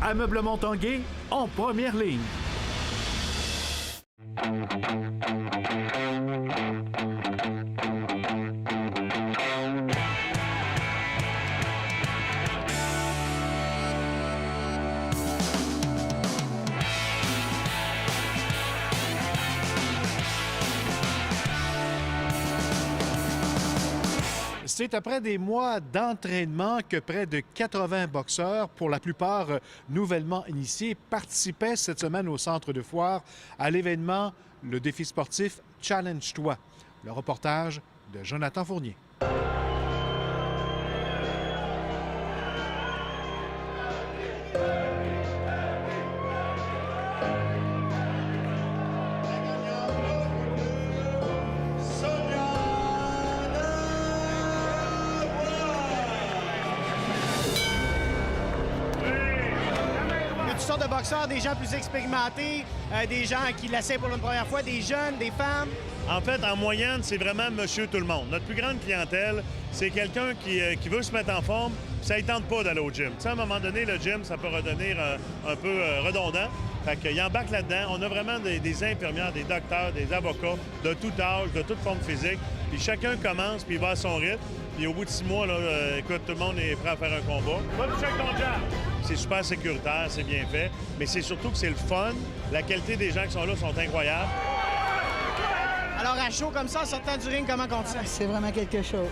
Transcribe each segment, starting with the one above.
Ameublement Tanguay en première ligne. C'est après des mois d'entraînement que près de 80 boxeurs, pour la plupart nouvellement initiés, participaient cette semaine au centre de foire à l'événement Le défi sportif Challenge-toi. Le reportage de Jonathan Fournier. De boxeurs, des gens plus expérimentés, des gens qui l'essaient pour la première fois, des jeunes, des femmes? En fait, en moyenne, c'est vraiment monsieur tout le monde. Notre plus grande clientèle, c'est quelqu'un qui veut se mettre en forme, puis ça ne tente pas d'aller au gym. Tu sais, à un moment donné, le gym, ça peut redevenir un peu redondant. Fait qu'il embarque là-dedans. On a vraiment des infirmières, des docteurs, des avocats de tout âge, de toute forme physique. Puis chacun commence, puis il va à son rythme. Puis au bout de 6 mois, là, écoute, tout le monde est prêt à faire un combat. Va toucher avec ton jab! C'est super sécuritaire, c'est bien fait, mais c'est surtout que c'est le fun. La qualité des gens qui sont là sont incroyables. Alors, à chaud comme ça, en sortant du ring, comment on se sent? C'est vraiment quelque chose.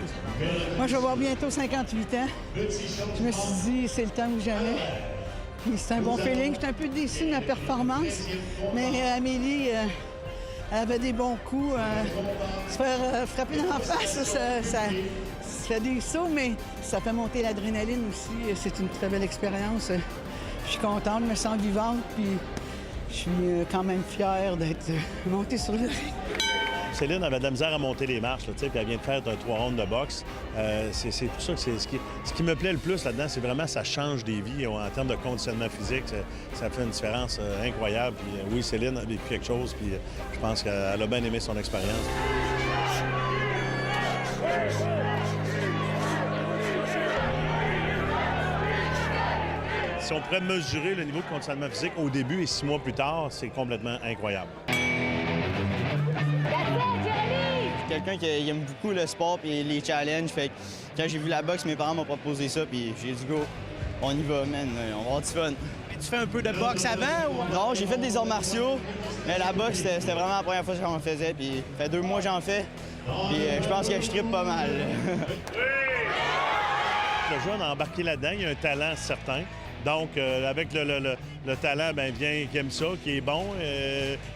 Moi, je vais avoir bientôt 58 ans. Je me suis dit, c'est le temps ou jamais. Puis c'est un bon feeling. J'étais un peu déçue de ma performance, mais Amélie, elle avait des bons coups. Se faire frapper dans la face, ça fait des sauts, mais ça fait monter l'adrénaline aussi. C'est une très belle expérience. Je suis contente, je me sens vivante, puis je suis quand même fière d'être montée sur le ring. Céline avait de la misère à monter les marches, là, puis elle vient de faire 3 rondes de boxe. C'est pour ça que ce qui me plaît le plus là-dedans, c'est vraiment ça change des vies en termes de conditionnement physique. Ça fait une différence incroyable. Puis, oui, Céline a vécu quelque chose, puis je pense qu'elle a bien aimé son expérience. Si on pourrait mesurer le niveau de conditionnement physique au début et 6 mois plus tard, c'est complètement incroyable. Quelqu'un qui aime beaucoup le sport et les challenges. Fait que quand j'ai vu la boxe, mes parents m'ont proposé ça, puis j'ai dit go, on y va, man, on va avoir du fun. Tu fais un peu de boxe avant ou? Non, j'ai fait des arts martiaux, mais la boxe, c'était vraiment la première fois que j'en faisais, puis ça fait 2 mois que j'en fais, puis je pense que je trippe pas mal. Le jeune a embarqué là-dedans, il a un talent certain. Donc, avec le talent, bien, vient qui aime ça, qui est bon,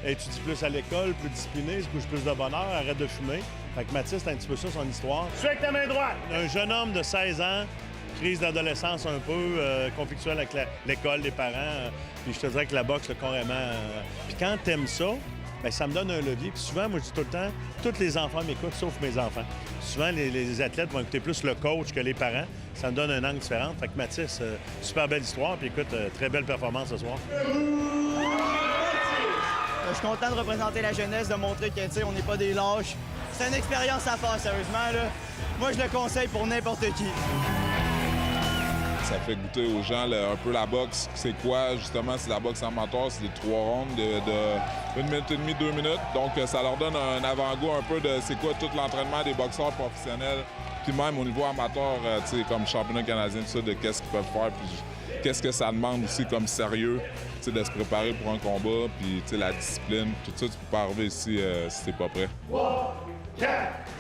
étudie plus à l'école, plus discipliné, se couche plus de bonheur, arrête de fumer. Fait que Mathis, c'est un petit peu ça, son histoire. Tu avec ta main droite! Un jeune homme de 16 ans, crise d'adolescence un peu, conflictuelle avec l'école, les parents. Puis je te dirais que la boxe, carrément... Puis quand t'aimes ça, bien, ça me donne un levier. Puis souvent, moi, je dis tout le temps, tous les enfants m'écoutent, sauf mes enfants. Souvent, les athlètes vont écouter plus le coach que les parents. Ça me donne un angle différent. Fait que Mathis, super belle histoire. Puis écoute, très belle performance ce soir. Je suis content de représenter la jeunesse, de montrer que, tu sais, on n'est pas des lâches. C'est une expérience à faire, sérieusement, là. Moi, je le conseille pour n'importe qui. Ça fait goûter aux gens un peu la boxe. C'est quoi, justement, c'est la boxe amateur, c'est des 3 rondes de 1 minute et demie, 2 minutes. Donc, ça leur donne un avant-goût un peu de c'est quoi tout l'entraînement des boxeurs professionnels. Puis même au niveau amateur, tu sais, comme championnat canadien, tout ça, de qu'est-ce qu'ils peuvent faire, puis qu'est-ce que ça demande aussi comme sérieux, tu sais, de se préparer pour un combat, puis tu sais, la discipline, tout ça, tu peux pas arriver ici si t'es pas prêt.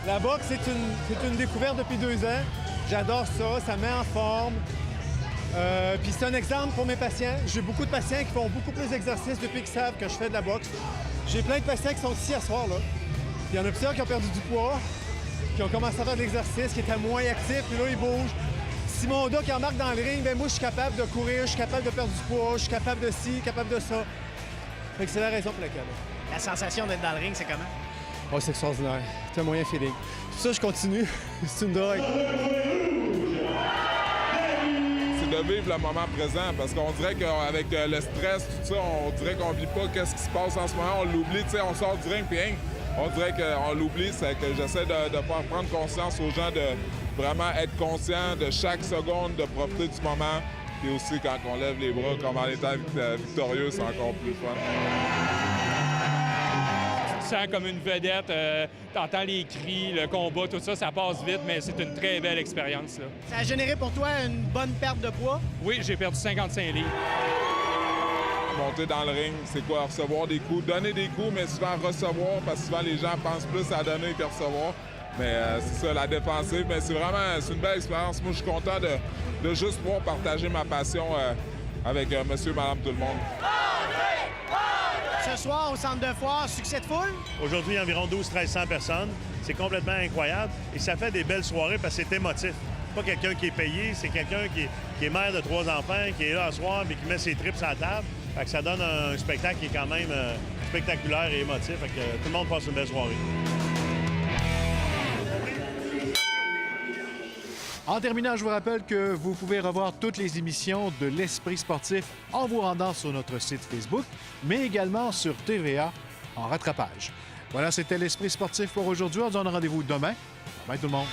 La boxe, c'est une découverte depuis 2 ans. J'adore ça, ça met en forme. Puis c'est un exemple pour mes patients. J'ai beaucoup de patients qui font beaucoup plus d'exercices depuis qu'ils savent que je fais de la boxe. J'ai plein de patients qui sont ici à soir, là. Puis il y en a plusieurs qui ont perdu du poids, qui ont commencé à faire de l'exercice, qui étaient moins actifs, puis là, ils bougent. Si mon dos qui embarque dans le ring, bien moi, je suis capable de courir, je suis capable de perdre du poids, je suis capable de ci, capable de ça. Fait que c'est la raison pour laquelle. La sensation d'être dans le ring, c'est comment? Oh, c'est extraordinaire. C'est un moyen feeling. Tout ça, je continue. C'est une drogue. De vivre le moment présent, parce qu'on dirait qu'avec le stress, tout ça, on dirait qu'on vit pas qu'est-ce qui se passe en ce moment, on l'oublie, tu sais, on sort du ring, puis on dirait qu'on l'oublie, c'est que j'essaie de faire prendre conscience aux gens de vraiment être conscient de chaque seconde, de profiter du moment, Puis aussi, quand on lève les bras, comme en étant victorieux, c'est encore plus fun. Tu te sens comme une vedette, t'entends les cris, le combat, tout ça, ça passe vite, mais c'est une très belle expérience, là. Ça a généré pour toi une bonne perte de poids? Oui, j'ai perdu 55 livres. Monter dans le ring, c'est quoi? Recevoir des coups, donner des coups, mais souvent recevoir, parce que souvent les gens pensent plus à donner qu'à recevoir. Mais c'est ça, la défensive, mais c'est une belle expérience. Moi, je suis content de juste pouvoir partager ma passion avec monsieur, madame, tout le monde. Ce soir, au centre de foire, succès de foule? Aujourd'hui, il y a environ 1200-1300 personnes. C'est complètement incroyable et ça fait des belles soirées parce que c'est émotif. C'est pas quelqu'un qui est payé, c'est quelqu'un qui est mère de 3 enfants, qui est là ce soir mais qui met ses tripes sur la table. Fait que ça donne un spectacle qui est quand même spectaculaire et émotif. Fait que tout le monde passe une belle soirée. En terminant, je vous rappelle que vous pouvez revoir toutes les émissions de l'Esprit sportif en vous rendant sur notre site Facebook, mais également sur TVA en rattrapage. Voilà, c'était l'Esprit sportif pour aujourd'hui. On se donne rendez-vous demain. Bye tout le monde.